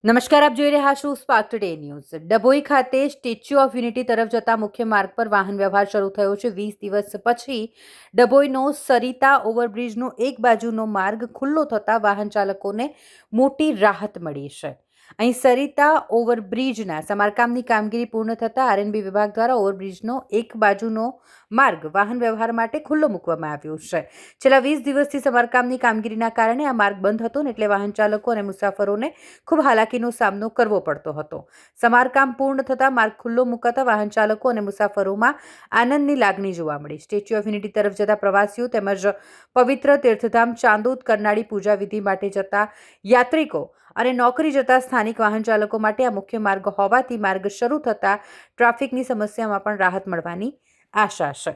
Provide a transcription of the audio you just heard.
નમસ્કાર, આપ જોઈ રહ્યા છો સ્પાર્ક ટુડે ન્યૂઝ। ડભોઈ ખાતે સ્ટેચ્યુ ઓફ યુનિટી તરફ જતા મુખ્ય માર્ગ પર વાહન વ્યવહાર શરૂ થયો છે। 20 દિવસ પછી ડભોઈનો સરિતા ઓવરબ્રિજનો એક બાજુનો માર્ગ ખુલ્લો થતા વાહન ચાલકોને મોટી રાહત મળી છે। અહીં સરિતા ઓવરબ્રિજના સમારકામની કામગીરી પૂર્ણ થતાં આરએનબી વિભાગ દ્વારા ઓવરબ્રિજનો એક બાજુનો માર્ગ વાહન વ્યવહાર માટે ખુલ્લો મૂકવામાં આવ્યો છે। છેલ્લા 20 દિવસથી સમારકામની કામગીરીના કારણે આ માર્ગ બંધ હતો ને એટલે વાહન ચાલકો અને મુસાફરોને ખૂબ હાલાકીનો સામનો કરવો પડતો હતો। સમારકામ પૂર્ણ થતાં માર્ગ ખુલ્લો મુકાતા વાહન ચાલકો અને મુસાફરોમાં આનંદની લાગણી જોવા મળી। સ્ટેચ્યુ ઓફ યુનિટી તરફ જતા પ્રવાસીઓ તેમજ પવિત્ર તીર્થધામ ચાંદોદ કરનાળી પૂજા વિધિ માટે જતા યાત્રિકો અને નોકરી જતા સ્થાનિક વાહન ચાલકો માટે આ મુખ્ય માર્ગ હોવાથી માર્ગ શરૂ થતાં ટ્રાફિકની સમસ્યામાં પણ રાહત મળવાની આશા છે।